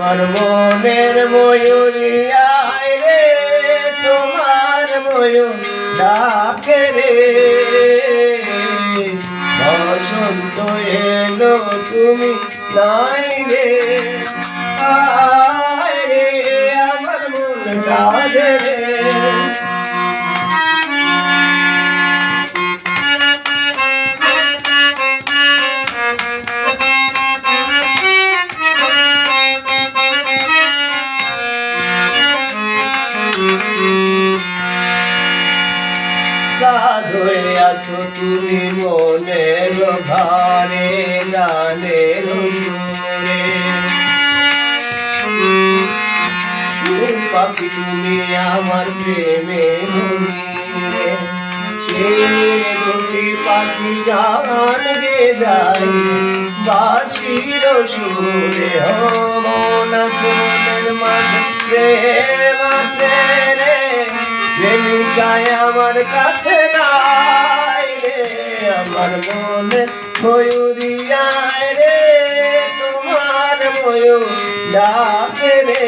আমার মনের ময়ূরিয়ায় রে তোমার ময়ূর ডাকে রে বসন্ত এলো তুমি নাই রে আয় রে আমার মন কাঁদে রে সাধয়ে আছো তুমি মনের ঘরে গানের সুরে সুর পাখি তুমি আমার প্রেমে মনিরে সেই দুটি পাখি গান গে যাই বাঁশির সুরে হো মন আছে মনের মাঝে প্রেম আছে রে প্রেমিকায় আমার কাছে নাই রে আমার মনে ময়ূরিয়ায় রে তোমার ময়ূর ডাকে রে